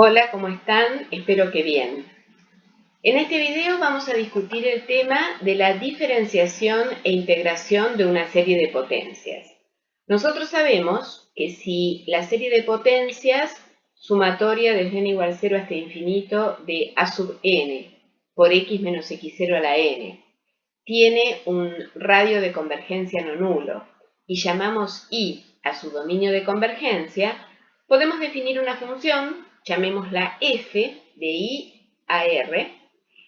Hola, ¿cómo están? Espero que bien. En este video vamos a discutir el tema de la diferenciación e integración de una serie de potencias. Nosotros sabemos que si la serie de potencias sumatoria desde n igual a 0 hasta infinito de a sub n por x menos x0 a la n tiene un radio de convergencia no nulo y llamamos I a su dominio de convergencia, podemos definir una función, llamémosla f de I a R,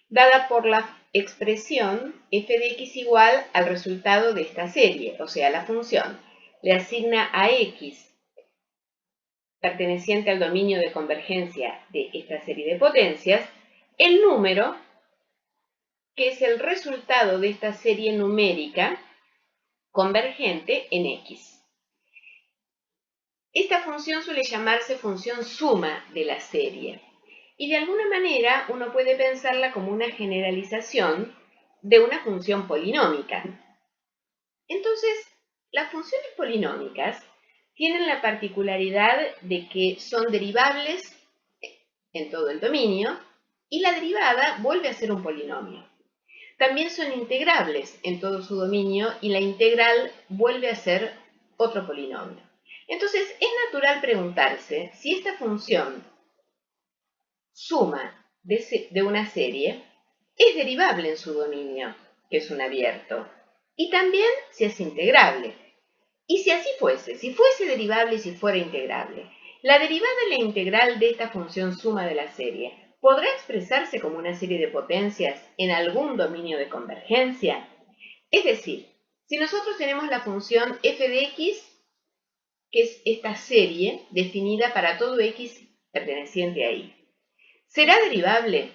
dada por la expresión f de x igual al resultado de esta serie, o sea, la función le asigna a x perteneciente al dominio de convergencia de esta serie de potencias el número que es el resultado de esta serie numérica convergente en x. Esta función suele llamarse función suma de la serie y de alguna manera uno puede pensarla como una generalización de una función polinómica. Entonces, las funciones polinómicas tienen la particularidad de que son derivables en todo el dominio y la derivada vuelve a ser un polinomio. También son integrables en todo su dominio y la integral vuelve a ser otro polinomio. Entonces, es natural preguntarse si esta función suma de una serie es derivable en su dominio, que es un abierto, y también si es integrable. Y si así fuese, si fuese derivable y si fuera integrable, la derivada y la integral de esta función suma de la serie ¿podrá expresarse como una serie de potencias en algún dominio de convergencia? Es decir, si nosotros tenemos la función f de x, que es esta serie definida para todo x perteneciente a y, ¿será derivable?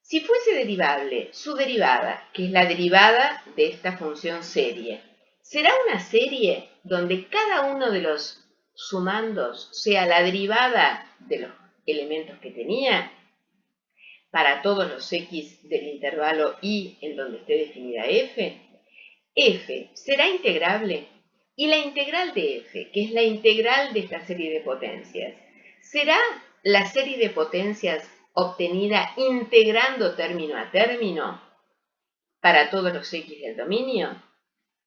Si fuese derivable, su derivada, que es la derivada de esta función serie, ¿será una serie donde cada uno de los sumandos sea la derivada de los elementos que tenía para todos los x del intervalo y en donde esté definida f? F será integrable y la integral de f, que es la integral de esta serie de potencias, ¿será la serie de potencias obtenida integrando término a término para todos los x del dominio?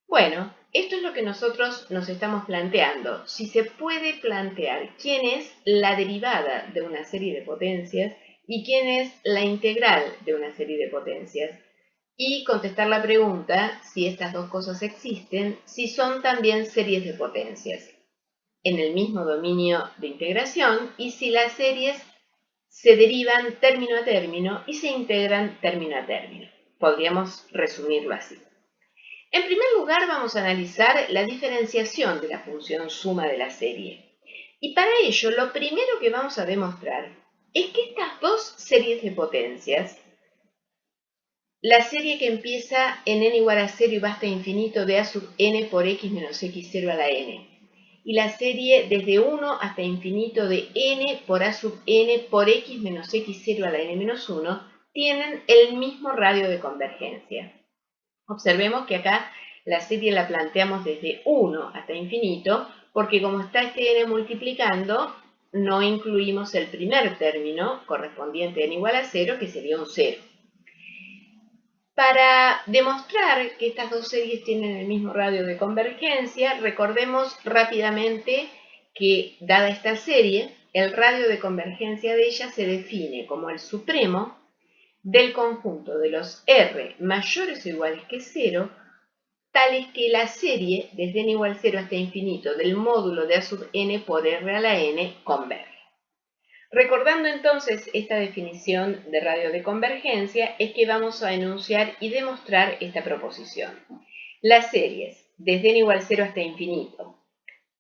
Bueno, esto es lo que nosotros nos estamos planteando. Si se puede plantear quién es la derivada de una serie de potencias y quién es la integral de una serie de potencias. Y contestar la pregunta si estas dos cosas existen, si son también series de potencias en el mismo dominio de integración y si las series se derivan término a término y se integran término a término. Podríamos resumirlo así. En primer lugar, vamos a analizar la diferenciación de la función suma de la serie. Y para ello, lo primero que vamos a demostrar es que estas dos series de potencias, la serie que empieza en n igual a 0 y va hasta infinito de a sub n por x menos x0 a la n, y la serie desde 1 hasta infinito de n por a sub n por x menos x0 a la n menos 1, tienen el mismo radio de convergencia. Observemos que acá la serie la planteamos desde 1 hasta infinito, porque como está este n multiplicando, no incluimos el primer término correspondiente a n igual a 0, que sería un 0. Para demostrar que estas dos series tienen el mismo radio de convergencia, recordemos rápidamente que, dada esta serie, el radio de convergencia de ella se define como el supremo del conjunto de los R mayores o iguales que 0, tales que la serie desde n igual a 0 hasta infinito del módulo de a sub n por R a la n converge. Recordando entonces esta definición de radio de convergencia, es que vamos a enunciar y demostrar esta proposición. Las series desde n igual a 0 hasta infinito,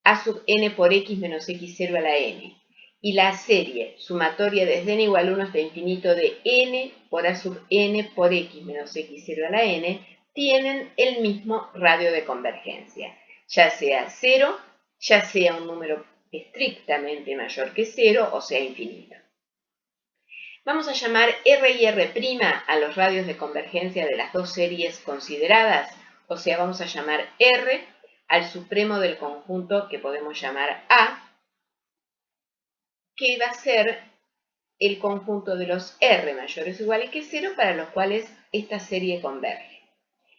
a sub n por x menos x0 a la n, y la serie sumatoria desde n igual a 1 hasta infinito de n por a sub n por x menos x0 a la n, tienen el mismo radio de convergencia, ya sea 0, ya sea un número estrictamente mayor que 0, o sea infinito. Vamos a llamar R y R' a los radios de convergencia de las dos series consideradas, o sea, vamos a llamar R al supremo del conjunto que podemos llamar A, que va a ser el conjunto de los R mayores o iguales que 0 para los cuales esta serie converge.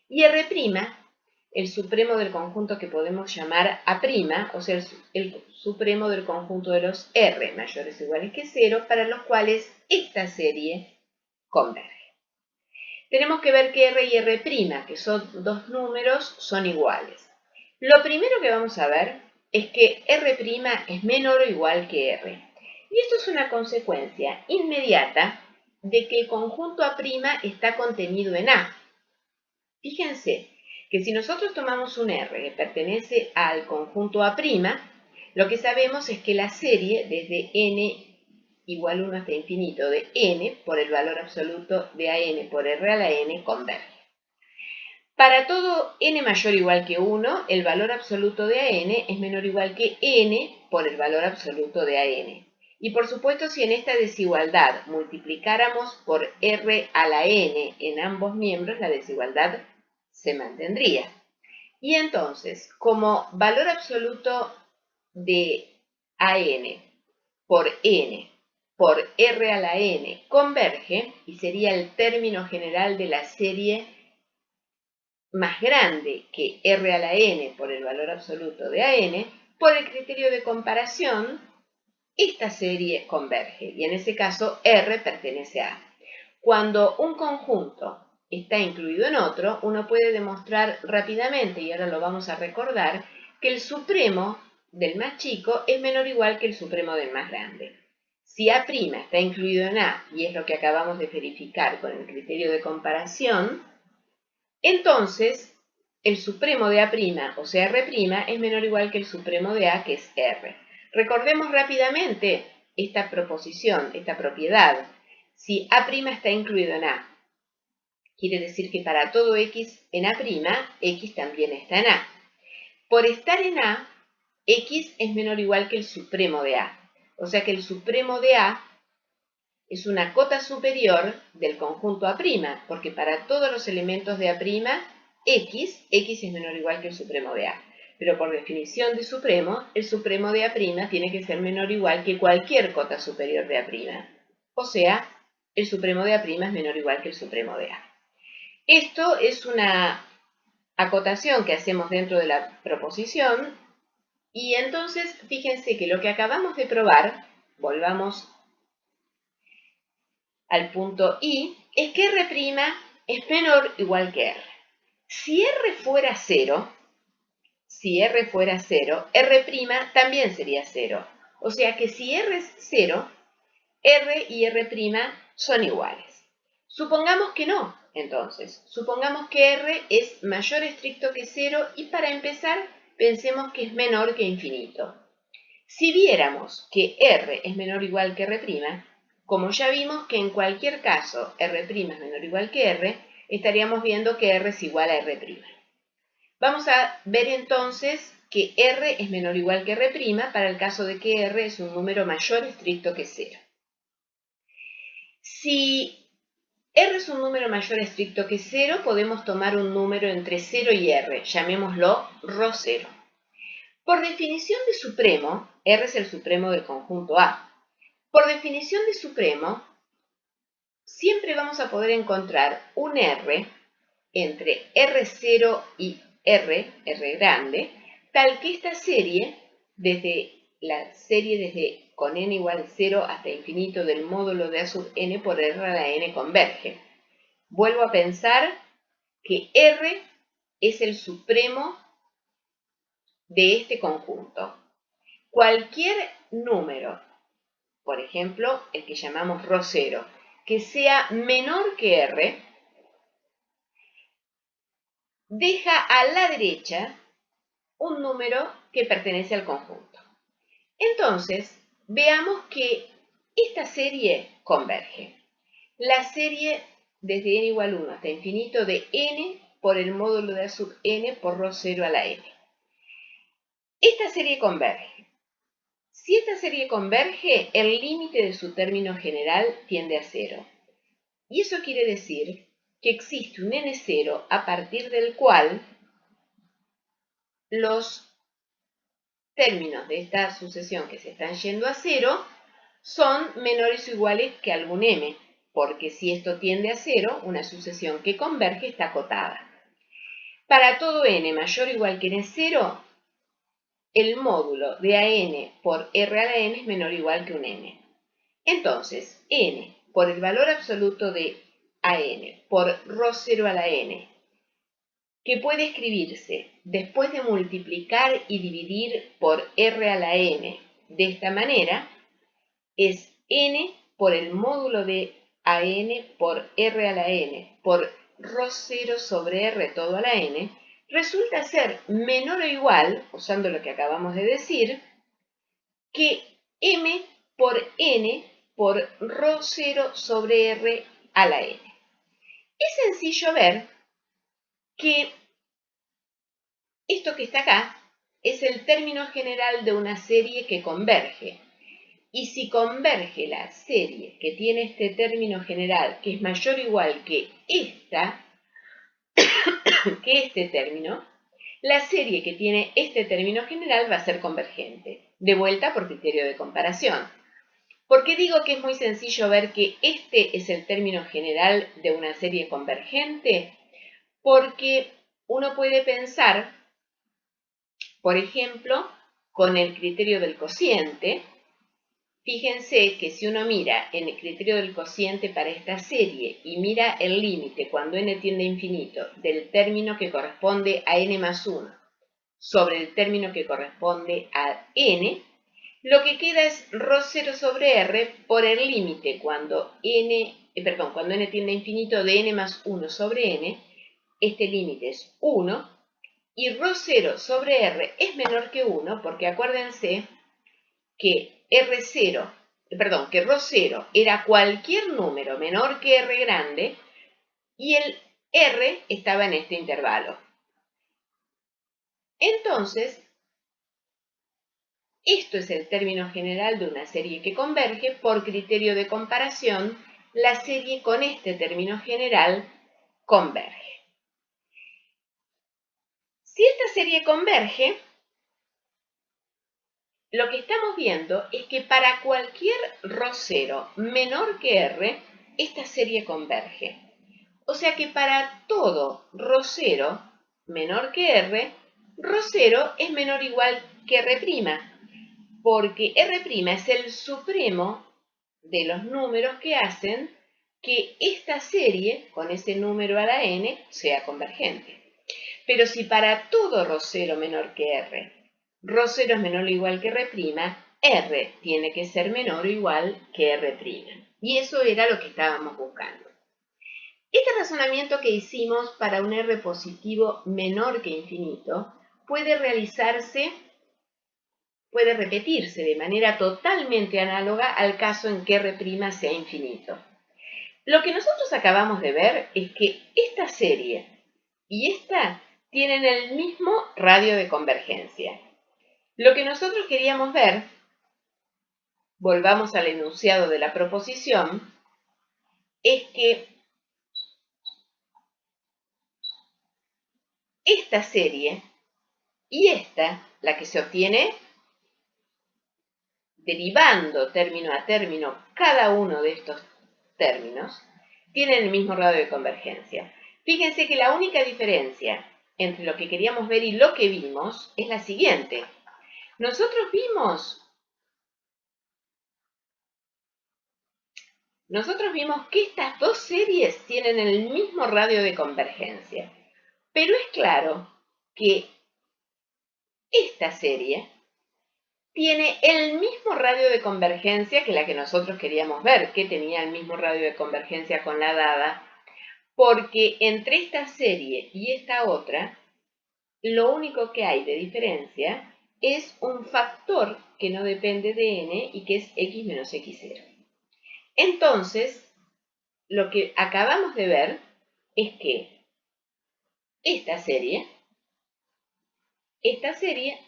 Y R', el supremo del conjunto que podemos llamar A', o sea, el supremo del conjunto de los R mayores o iguales que 0 para los cuales esta serie converge. Tenemos que ver que R y R', que son dos números, son iguales. Lo primero que vamos a ver es que R' es menor o igual que R. Y esto es una consecuencia inmediata de que el conjunto A' está contenido en A. Fíjense que si nosotros tomamos un R que pertenece al conjunto A', lo que sabemos es que la serie desde n igual 1 hasta infinito de n por el valor absoluto de an por r a la n converge. Para todo n mayor o igual que 1, el valor absoluto de an es menor o igual que n por el valor absoluto de an. Y por supuesto, si en esta desigualdad multiplicáramos por r a la n en ambos miembros, la desigualdad se mantendría. Y entonces, como valor absoluto de an por n por r a la n converge, y sería el término general de la serie más grande que r a la n por el valor absoluto de an, por el criterio de comparación, esta serie converge, y en ese caso R pertenece a A. Cuando un conjunto está incluido en otro, uno puede demostrar rápidamente, y ahora lo vamos a recordar, que el supremo del más chico es menor o igual que el supremo del más grande. Si A' está incluido en A, y es lo que acabamos de verificar con el criterio de comparación, entonces el supremo de A', o sea R', es menor o igual que el supremo de A, que es R. Recordemos rápidamente esta proposición, esta propiedad. Si A' está incluido en A, quiere decir que para todo X en A', X también está en A. Por estar en A, X es menor o igual que el supremo de A. O sea que el supremo de A es una cota superior del conjunto A', porque para todos los elementos de A', X es menor o igual que el supremo de A. Pero por definición de supremo, el supremo de A' tiene que ser menor o igual que cualquier cota superior de A'. O sea, el supremo de A' es menor o igual que el supremo de A. Esto es una acotación que hacemos dentro de la proposición, y entonces fíjense que lo que acabamos de probar, volvamos al punto I, es que R' es menor o igual que R. Si R fuera 0, R' también sería 0. O sea que si R es 0, R y R' son iguales. Supongamos que no, entonces. Supongamos que R es mayor estricto que 0 y para empezar pensemos que es menor que infinito. Si viéramos que R es menor o igual que R', como ya vimos que en cualquier caso R' es menor o igual que R, estaríamos viendo que R es igual a R'. Vamos a ver entonces que R es menor o igual que R' para el caso de que R es un número mayor estricto que 0. Si R es un número mayor estricto que 0, podemos tomar un número entre 0 y R, llamémoslo ρ0. Por definición de supremo, R es el supremo del conjunto A. Por definición de supremo, siempre vamos a poder encontrar un R entre R0 y R grande, tal que esta serie, desde con n igual a 0 hasta infinito del módulo de A sub n por R a la n converge. Vuelvo a pensar que R es el supremo de este conjunto. Cualquier número, por ejemplo, el que llamamos ρ0, que sea menor que R, deja a la derecha un número que pertenece al conjunto. Entonces, veamos que esta serie converge. La serie desde n igual a 1 hasta infinito de n por el módulo de A sub n por ρ0 a la n. Esta serie converge. Si esta serie converge, el límite de su término general tiende a 0. Y eso quiere decir que existe un n0 a partir del cual los términos de esta sucesión que se están yendo a 0 son menores o iguales que algún m, porque si esto tiende a 0, una sucesión que converge está acotada. Para todo n mayor o igual que n0, el módulo de an por r a la n es menor o igual que un n. Entonces, n por el valor absoluto de an por ρ0 a la n, que puede escribirse después de multiplicar y dividir por r a la n de esta manera, es n por el módulo de an por r a la n por ρ0 sobre r todo a la n, resulta ser menor o igual, usando lo que acabamos de decir, que m por n por ρ0 sobre r a la n. Es sencillo ver que esto que está acá es el término general de una serie que converge. Y si converge la serie que tiene este término general, que es mayor o igual que este término, la serie que tiene este término general va a ser convergente. De vuelta por criterio de comparación. ¿Por qué digo que es muy sencillo ver que este es el término general de una serie convergente? Porque uno puede pensar, por ejemplo, con el criterio del cociente. Fíjense que si uno mira en el criterio del cociente para esta serie y mira el límite cuando n tiende a infinito del término que corresponde a n más 1 sobre el término que corresponde a n, lo que queda es ρ0 sobre r por el límite cuando n tiende a infinito de n más 1 sobre n, este límite es 1, y ρ0 sobre r es menor que 1, porque acuérdense que que ρ0 era cualquier número menor que r grande y el r estaba en este intervalo. Entonces, esto es el término general de una serie que converge. Por criterio de comparación, la serie con este término general converge. Si esta serie converge, lo que estamos viendo es que para cualquier ρ0 menor que r, esta serie converge. O sea que para todo ρ0 menor que r, ρ0 es menor o igual que r', porque r' es el supremo de los números que hacen que esta serie, con ese número a la n, sea convergente. Pero si para todo ρ0 menor que r, ρ0 es menor o igual que r', r tiene que ser menor o igual que r'. Y eso era lo que estábamos buscando. Este razonamiento que hicimos para un r positivo menor que infinito puede repetirse de manera totalmente análoga al caso en que r' sea infinito. Lo que nosotros acabamos de ver es que esta serie y esta tienen el mismo radio de convergencia. Lo que nosotros queríamos ver, volvamos al enunciado de la proposición, es que esta serie y esta, la que se obtiene derivando término a término cada uno de estos términos, tienen el mismo radio de convergencia. Fíjense que la única diferencia entre lo que queríamos ver y lo que vimos es la siguiente. Nosotros vimos que estas dos series tienen el mismo radio de convergencia, pero es claro que esta serie tiene el mismo radio de convergencia que la que nosotros queríamos ver, que tenía el mismo radio de convergencia con la dada, porque entre esta serie y esta otra, lo único que hay de diferencia es un factor que no depende de n y que es x menos x0. Entonces, lo que acabamos de ver es que esta serie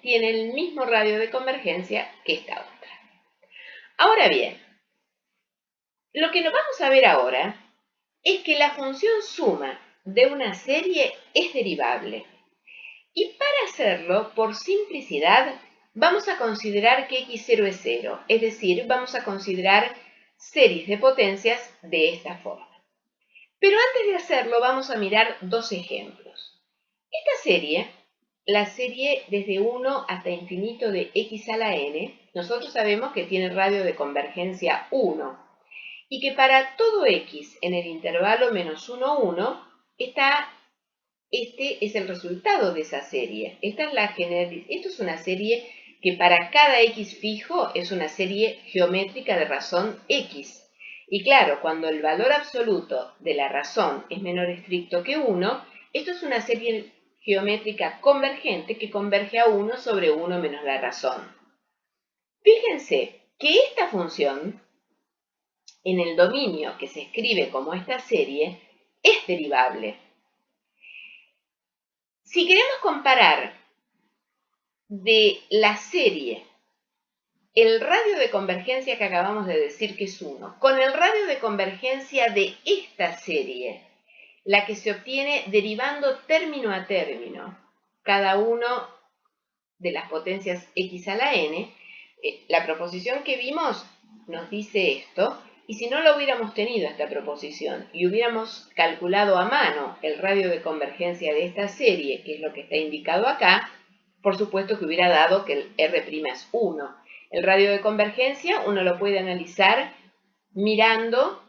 tiene el mismo radio de convergencia que esta otra. Ahora bien, lo que nos vamos a ver ahora es que la función suma de una serie es derivable. Y para hacerlo, por simplicidad, vamos a considerar que x0 es 0, es decir, vamos a considerar series de potencias de esta forma. Pero antes de hacerlo vamos a mirar dos ejemplos. Esta serie, la serie desde 1 hasta infinito de x a la n, nosotros sabemos que tiene radio de convergencia 1 y que para todo x en el intervalo menos 1, 1, este es el resultado de esa serie. Esto es una serie que para cada x fijo es una serie geométrica de razón x. Y claro, cuando el valor absoluto de la razón es menor estricto que 1, esto es una serie geométrica convergente que converge a 1 sobre 1 menos la razón. Fíjense que esta función, en el dominio que se escribe como esta serie, es derivable. Si queremos comparar de la serie el radio de convergencia que acabamos de decir que es 1, con el radio de convergencia de esta serie, la que se obtiene derivando término a término cada uno de las potencias x a la n, la proposición que vimos nos dice esto, y si no lo hubiéramos tenido esta proposición y hubiéramos calculado a mano el radio de convergencia de esta serie, que es lo que está indicado acá, por supuesto que hubiera dado que el R' es 1. El radio de convergencia uno lo puede analizar mirando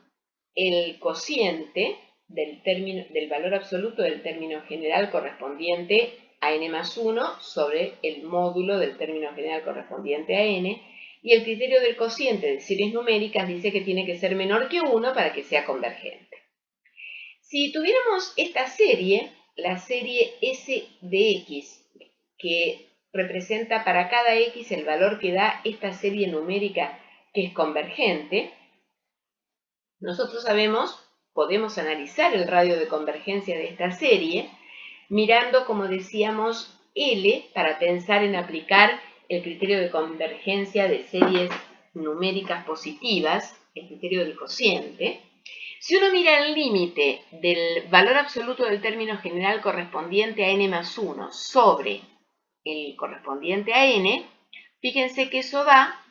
el cociente del valor absoluto del término general correspondiente a n más 1 sobre el módulo del término general correspondiente a n, y el criterio del cociente de series numéricas dice que tiene que ser menor que 1 para que sea convergente. Si tuviéramos esta serie, la serie S de x, que representa para cada x el valor que da esta serie numérica que es convergente, nosotros podemos analizar el radio de convergencia de esta serie mirando, como decíamos, L para pensar en aplicar el criterio de convergencia de series numéricas positivas, el criterio del cociente. Si uno mira el límite del valor absoluto del término general correspondiente a n más 1 sobre el correspondiente a n, fíjense que eso da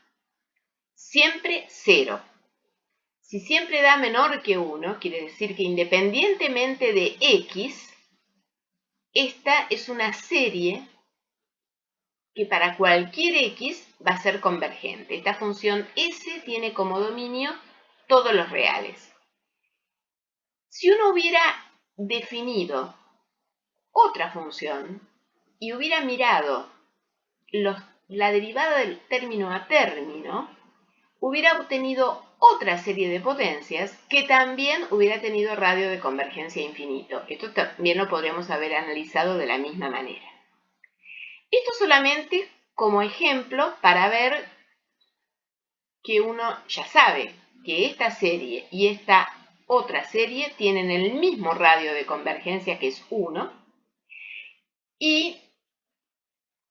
siempre 0. Si siempre da menor que 1, quiere decir que independientemente de x, esta es una serie que para cualquier x va a ser convergente. Esta función S tiene como dominio todos los reales. Si uno hubiera definido otra función y hubiera mirado la derivada del término a término, hubiera obtenido otra serie de potencias que también hubiera tenido radio de convergencia infinito. Esto también lo podríamos haber analizado de la misma manera. Esto solamente como ejemplo para ver que uno ya sabe que esta serie y esta otra serie tienen el mismo radio de convergencia, que es 1, y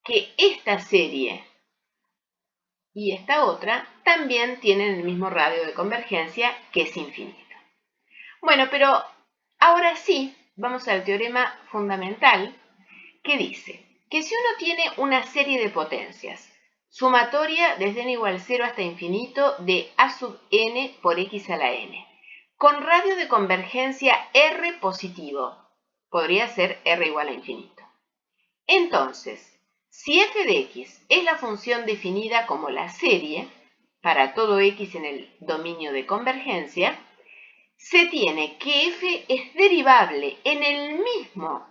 que esta serie y esta otra también tienen el mismo radio de convergencia, que es infinito. Bueno, pero ahora sí, vamos al teorema fundamental, que dice que si uno tiene una serie de potencias sumatoria desde n igual 0 hasta infinito de a sub n por x a la n, con radio de convergencia R positivo, podría ser R igual a infinito. Entonces, si f de x es la función definida como la serie, para todo x en el dominio de convergencia, se tiene que f es derivable en el mismo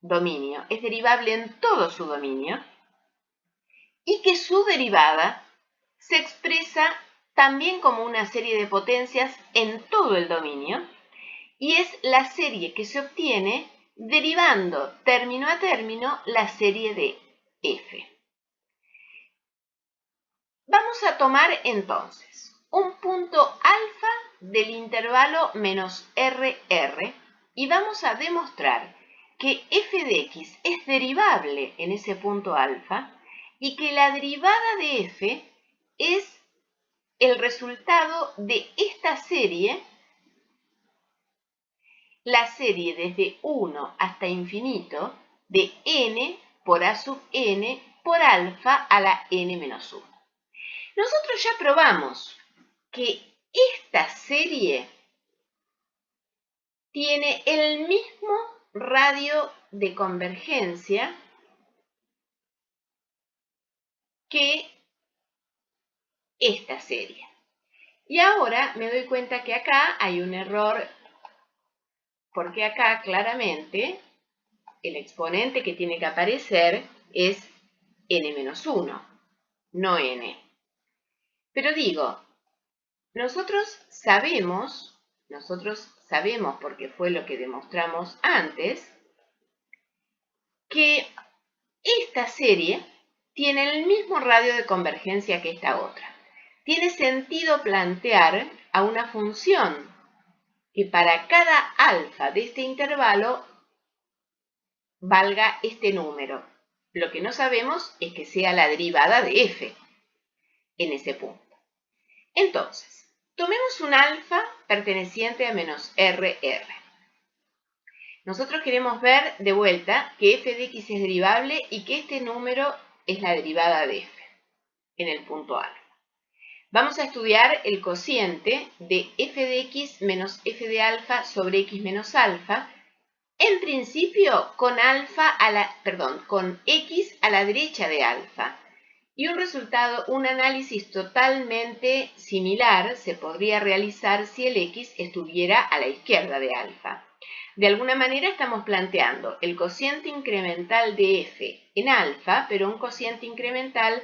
dominio, es derivable en todo su dominio, y que su derivada se expresa también como una serie de potencias en todo el dominio, y es la serie que se obtiene derivando término a término la serie de f. Vamos a tomar entonces un punto alfa del intervalo menos RR y vamos a demostrar que f de x es derivable en ese punto alfa y que la derivada de f es el resultado de esta serie, la serie desde 1 hasta infinito de n por a sub n por alfa a la n menos 1. Nosotros ya probamos que esta serie tiene el mismo radio de convergencia que esta serie. Y ahora me doy cuenta que acá hay un error, porque acá claramente el exponente que tiene que aparecer es n-1, no n. Pero digo, nosotros sabemos porque fue lo que demostramos antes, que esta serie tiene el mismo radio de convergencia que esta otra. Tiene sentido plantear a una función que para cada alfa de este intervalo valga este número. Lo que no sabemos es que sea la derivada de f en ese punto. Entonces, tomemos un alfa perteneciente a menos RR. Nosotros queremos ver de vuelta que f de x es derivable y que este número es la derivada de f en el punto alfa. Vamos a estudiar el cociente de f de x menos f de alfa sobre x menos alfa, en principio con x a la derecha de alfa. Y un análisis totalmente similar se podría realizar si el x estuviera a la izquierda de alfa. De alguna manera estamos planteando el cociente incremental de f en alfa, pero un cociente incremental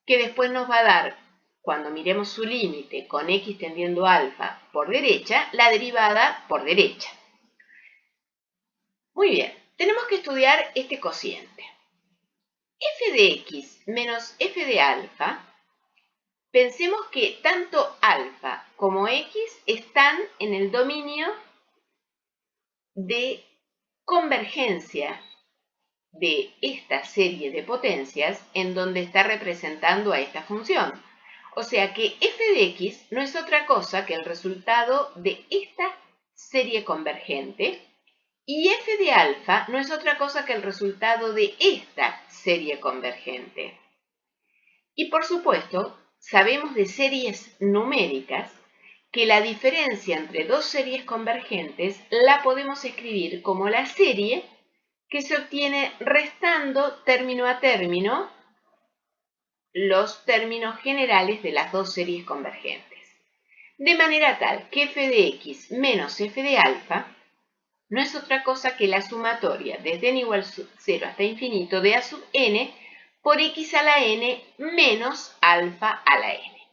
que después nos va a dar, cuando miremos su límite con x tendiendo a alfa por derecha, la derivada por derecha. Muy bien, tenemos que estudiar este cociente. F de x menos f de alfa, pensemos que tanto alfa como x están en el dominio de convergencia de esta serie de potencias en donde está representando a esta función. O sea que f de x no es otra cosa que el resultado de esta serie convergente y f de alfa no es otra cosa que el resultado de esta serie convergente. Y por supuesto, sabemos de series numéricas que la diferencia entre dos series convergentes la podemos escribir como la serie que se obtiene restando término a término los términos generales de las dos series convergentes. De manera tal que f de x menos f de alfa no es otra cosa que la sumatoria desde n igual a 0 hasta infinito de a sub n por x a la n menos alfa a la n.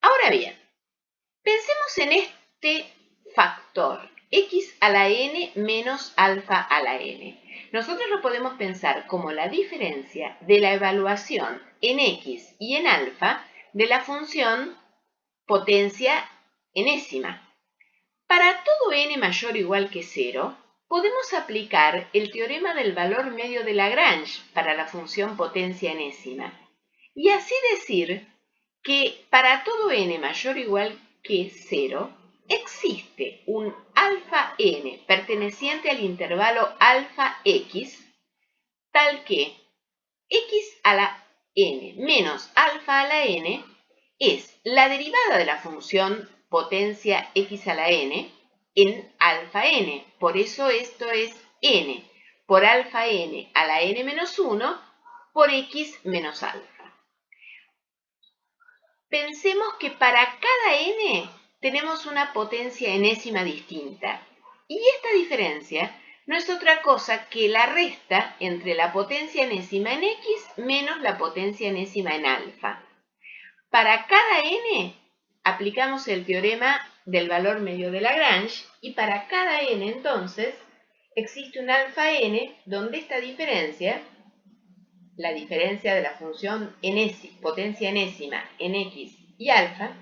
Ahora bien, pensemos en este factor, x a la n menos alfa a la n. Nosotros lo podemos pensar como la diferencia de la evaluación en x y en alfa de la función potencia enésima. Para todo n mayor o igual que 0, podemos aplicar el teorema del valor medio de Lagrange para la función potencia enésima. Y así decir que para todo n mayor o igual que 0, existe un alfa n perteneciente al intervalo alfa x, tal que x a la n menos alfa a la n es la derivada de la función potencia x a la n en alfa n. Por eso esto es n por alfa n a la n menos 1 por x menos alfa. Pensemos que para cada n tenemos una potencia enésima distinta. Y esta diferencia no es otra cosa que la resta entre la potencia enésima en x menos la potencia enésima en alfa. Para cada n aplicamos el teorema del valor medio de Lagrange y para cada n entonces existe un alfa n donde esta diferencia, la diferencia de la función potencia enésima en x y alfa,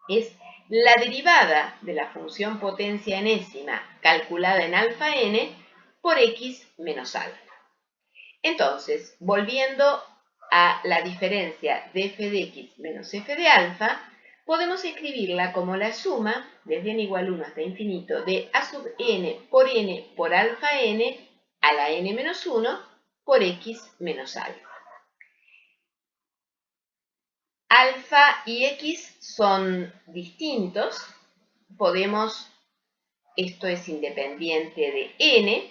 es la derivada de la función potencia enésima calculada en alfa n por x menos alfa. Entonces, volviendo a la diferencia de f de x menos f de alfa, podemos escribirla como la suma, desde n igual a 1 hasta infinito, de a sub n por alfa n a la n menos 1 por x menos alfa. alfa y x son distintos, esto es independiente de n,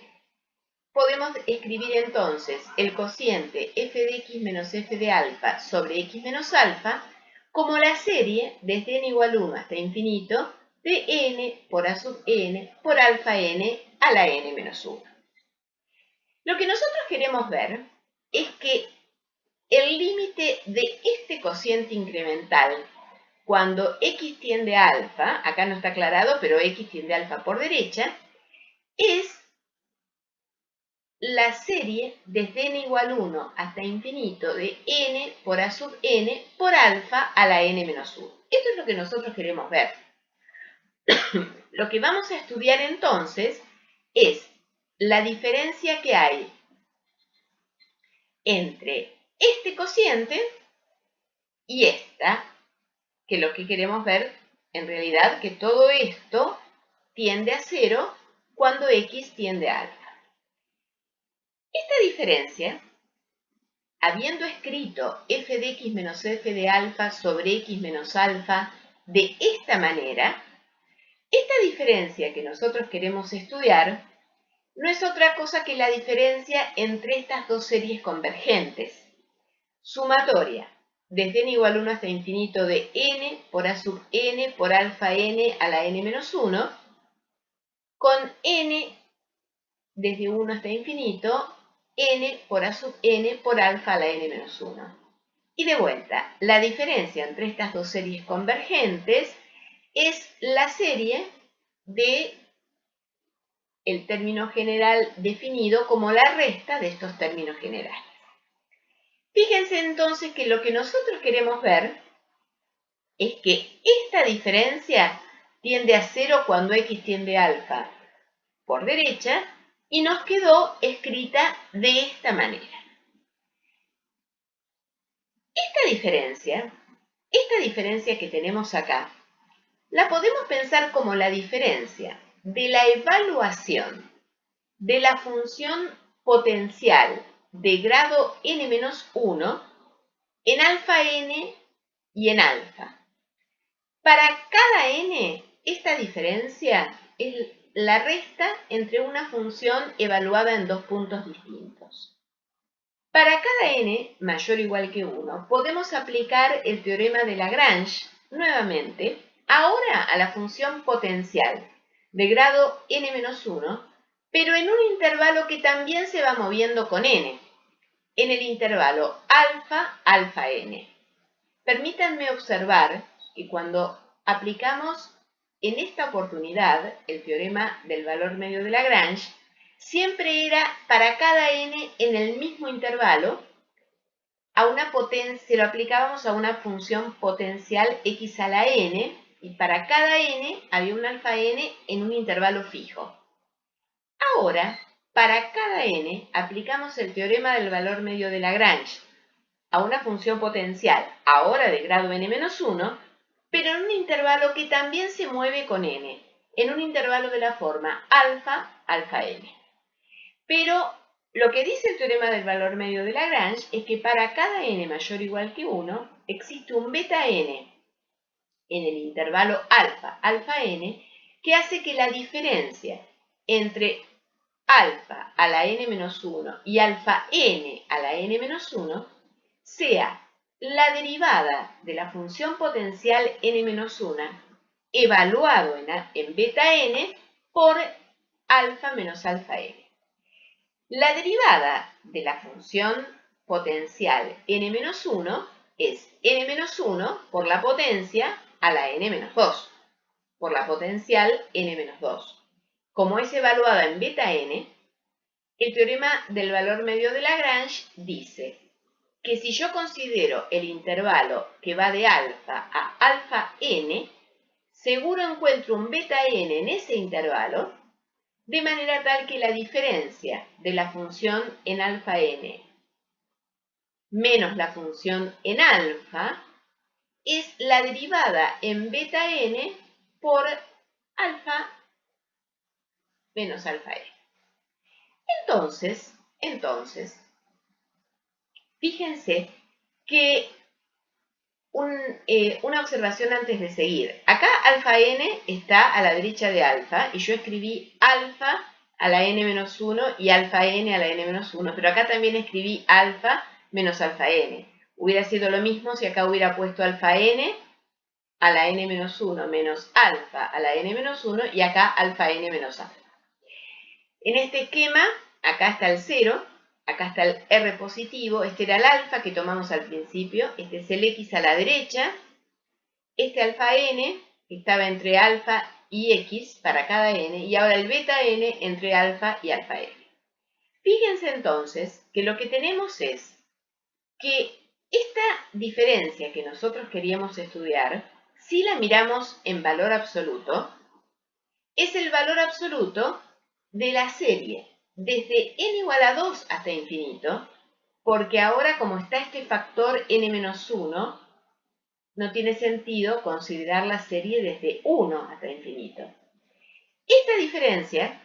podemos escribir entonces el cociente f de x menos f de alfa sobre x menos alfa como la serie desde n igual 1 hasta infinito de n por a sub n por alfa n a la n menos 1. Lo que nosotros queremos ver es que el límite de este cociente incremental cuando x tiende a alfa, acá no está aclarado, pero x tiende a alfa por derecha, es la serie desde n igual 1 hasta infinito de n por a sub n por alfa a la n menos 1. Esto es lo que nosotros queremos ver. Lo que vamos a estudiar entonces es la diferencia que hay entre este cociente y esta, que lo que queremos ver en realidad que todo esto tiende a 0 cuando x tiende a alfa. Esta diferencia, habiendo escrito f de x menos f de alfa sobre x menos alfa de esta manera, esta diferencia que nosotros queremos estudiar no es otra cosa que la diferencia entre estas dos series convergentes. Sumatoria, desde n igual 1 hasta infinito de n por a sub n por alfa n a la n menos 1, con n desde 1 hasta infinito, n por a sub n por alfa a la n menos 1. Y de vuelta, la diferencia entre estas dos series convergentes es la serie de el término general definido como la resta de estos términos generales. Fíjense entonces que lo que nosotros queremos ver es que esta diferencia tiende a 0 cuando x tiende a alfa por derecha y nos quedó escrita de esta manera. Esta diferencia que tenemos acá, la podemos pensar como la diferencia de la evaluación de la función potencial de grado n-1 en alfa n y en alfa. Para cada n, esta diferencia es la resta entre una función evaluada en dos puntos distintos. Para cada n mayor o igual que 1, podemos aplicar el teorema de Lagrange, nuevamente, ahora a la función potencial de grado n-1, pero en un intervalo que también se va moviendo con n, en el intervalo alfa, alfa n. Permítanme observar que cuando aplicamos en esta oportunidad el teorema del valor medio de Lagrange, siempre era para cada n en el mismo intervalo, se lo aplicábamos a una función potencial x a la n, y para cada n había un alfa n en un intervalo fijo. Ahora, para cada n, aplicamos el teorema del valor medio de Lagrange a una función potencial, ahora de grado n-1, pero en un intervalo que también se mueve con n, en un intervalo de la forma alfa, alfa n. Pero lo que dice el teorema del valor medio de Lagrange es que para cada n mayor o igual que 1, existe un beta n en el intervalo alfa, alfa n, que hace que la diferencia entre alfa a la n-1 y alfa n a la n-1 sea la derivada de la función potencial n-1 evaluado en beta n por alfa menos alfa n. La derivada de la función potencial n-1 es n-1 por la potencia a la n-2, por la potencial n-2. Como es evaluada en beta n, el teorema del valor medio de Lagrange dice que si yo considero el intervalo que va de alfa a alfa n, seguro encuentro un beta n en ese intervalo, de manera tal que la diferencia de la función en alfa n menos la función en alfa es la derivada en beta n por alfa menos alfa n. Entonces, fíjense que una observación antes de seguir. Acá alfa n está a la derecha de alfa y yo escribí alfa a la n-1 y alfa n a la n-1, pero acá también escribí alfa menos alfa n. Hubiera sido lo mismo si acá hubiera puesto alfa n a la n-1 menos alfa a la n-1 y acá alfa n menos alfa. En este esquema, acá está el 0, acá está el R positivo, este era el alfa que tomamos al principio, este es el X a la derecha, este alfa n estaba entre alfa y X para cada n, y ahora el beta n entre alfa y alfa n. Fíjense entonces que lo que tenemos es que esta diferencia que nosotros queríamos estudiar, si la miramos en valor absoluto, es el valor absoluto de la serie desde n igual a 2 hasta infinito, porque ahora como está este factor n-1, no tiene sentido considerar la serie desde 1 hasta infinito. Esta diferencia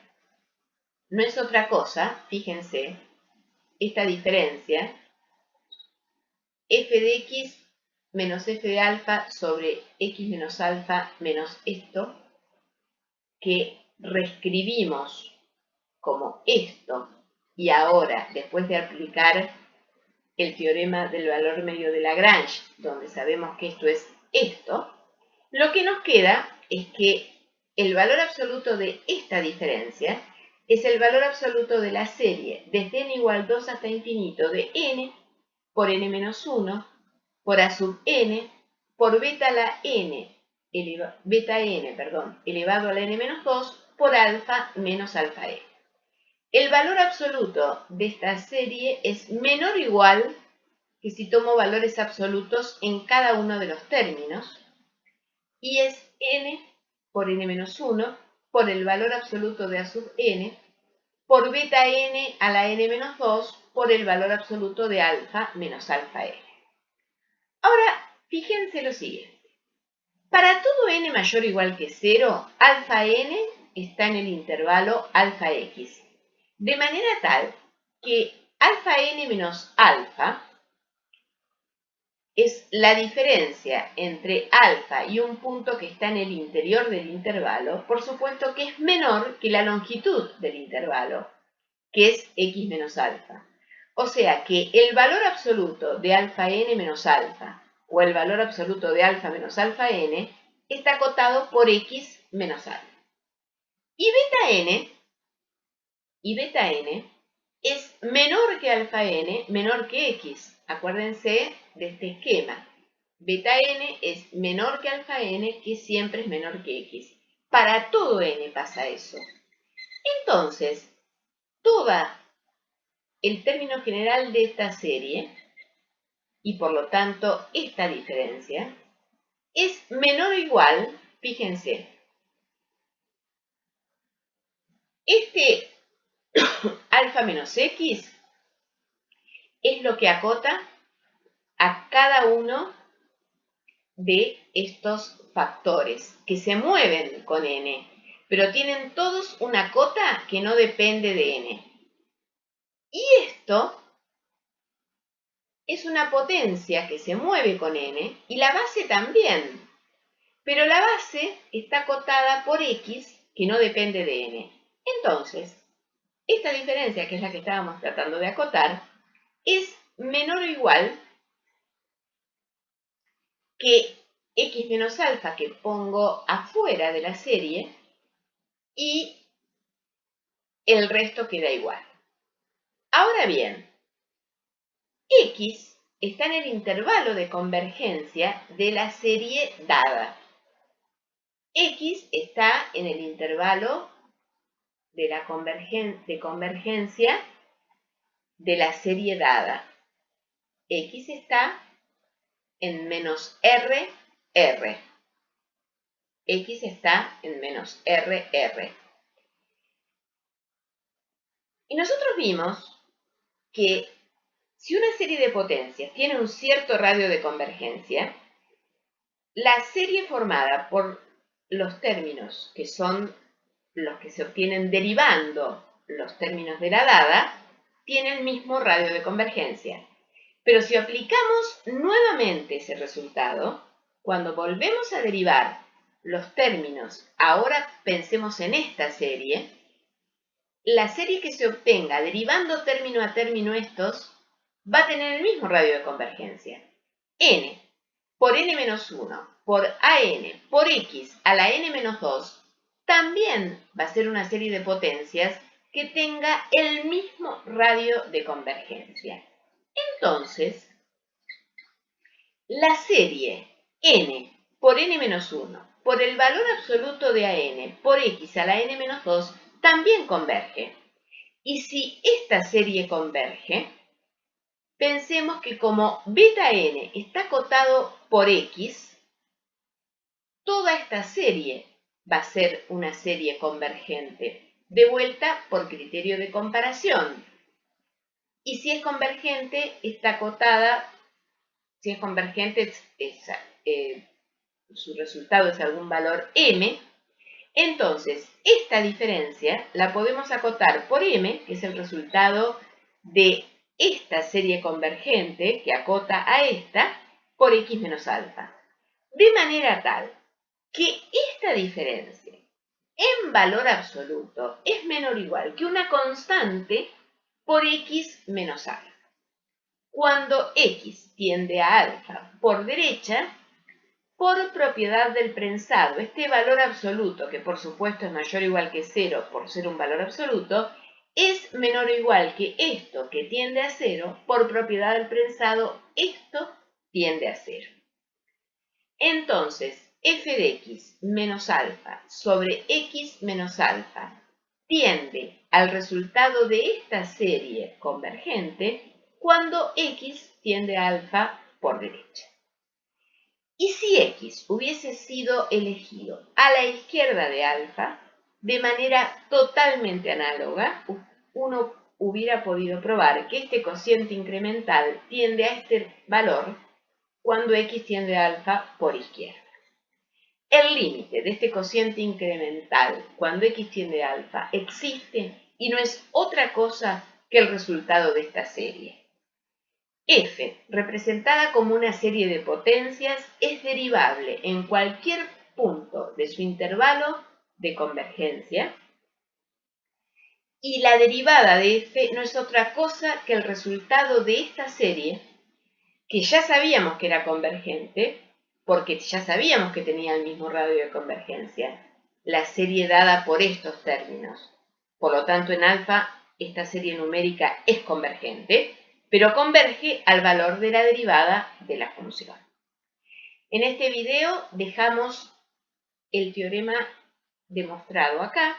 no es otra cosa, fíjense, esta diferencia, f de x menos f de alfa sobre x menos alfa menos esto, que reescribimos como esto, y ahora, después de aplicar el teorema del valor medio de Lagrange, donde sabemos que esto es esto, lo que nos queda es que el valor absoluto de esta diferencia es el valor absoluto de la serie desde n igual 2 hasta infinito de n por n-1 por a sub n por beta a la n, elevado a la n-2 por alfa menos alfa n. El valor absoluto de esta serie es menor o igual que si tomo valores absolutos en cada uno de los términos, y es n por n-1 por el valor absoluto de a sub n por beta n a la n-2 por el valor absoluto de alfa menos alfa n. Ahora, fíjense lo siguiente. Para todo n mayor o igual que 0, alfa n está en el intervalo alfa x. De manera tal que alfa n menos alfa es la diferencia entre alfa y un punto que está en el interior del intervalo, por supuesto que es menor que la longitud del intervalo, que es x menos alfa. O sea que el valor absoluto de alfa n menos alfa o el valor absoluto de alfa menos alfa n está acotado por x menos alfa. Y beta n es menor que alfa n, menor que x. Acuérdense de este esquema. Beta n es menor que alfa n, que siempre es menor que x. Para todo n pasa eso. Entonces, todo el término general de esta serie, y por lo tanto esta diferencia, es menor o igual, fíjense, este alfa menos x es lo que acota a cada uno de estos factores que se mueven con n, pero tienen todos una cota que no depende de n. Y esto es una potencia que se mueve con n y la base también, pero la base está acotada por x que no depende de n. Entonces, esta diferencia, que es la que estábamos tratando de acotar, es menor o igual que x menos alfa que pongo afuera de la serie y el resto queda igual. Ahora bien, x está en el intervalo de convergencia de la serie dada. X está en el intervalo de la convergencia de la serie dada. X está en menos R, R. X está en menos R, R. Y nosotros vimos que si una serie de potencias tiene un cierto radio de convergencia, la serie formada por los términos que son los que se obtienen derivando los términos de la dada, tiene el mismo radio de convergencia. Pero si aplicamos nuevamente ese resultado, cuando volvemos a derivar los términos, ahora pensemos en esta serie, la serie que se obtenga derivando término a término estos va a tener el mismo radio de convergencia. N por n-1 por an por x a la n-2 también va a ser una serie de potencias que tenga el mismo radio de convergencia. Entonces, la serie n por n-1 por el valor absoluto de an por x a la n-2 también converge. Y si esta serie converge, pensemos que como beta n está acotado por x, toda esta serie va a ser una serie convergente, de vuelta por criterio de comparación. Y si es convergente, está acotada, si es convergente, su resultado es algún valor m. Entonces, esta diferencia la podemos acotar por m, que es el resultado de esta serie convergente que acota a esta, por x menos alfa. De manera tal que esta diferencia en valor absoluto es menor o igual que una constante por x menos alfa. Cuando x tiende a alfa por derecha, por propiedad del prensado, este valor absoluto, que por supuesto es mayor o igual que 0 por ser un valor absoluto, es menor o igual que esto que tiende a 0, por propiedad del prensado, esto tiende a 0. Entonces, f de x menos alfa sobre x menos alfa tiende al resultado de esta serie convergente cuando x tiende a alfa por derecha. Y si x hubiese sido elegido a la izquierda de alfa, de manera totalmente análoga, uno hubiera podido probar que este cociente incremental tiende a este valor cuando x tiende a alfa por izquierda. El límite de este cociente incremental cuando x tiende a alfa existe y no es otra cosa que el resultado de esta serie. F, representada como una serie de potencias, es derivable en cualquier punto de su intervalo de convergencia y la derivada de F no es otra cosa que el resultado de esta serie, que ya sabíamos que era convergente, porque ya sabíamos que tenía el mismo radio de convergencia, la serie dada por estos términos. Por lo tanto, en alfa, esta serie numérica es convergente, pero converge al valor de la derivada de la función. En este video dejamos el teorema demostrado acá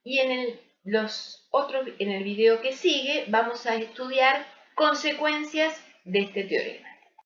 y en el video que sigue vamos a estudiar consecuencias de este teorema.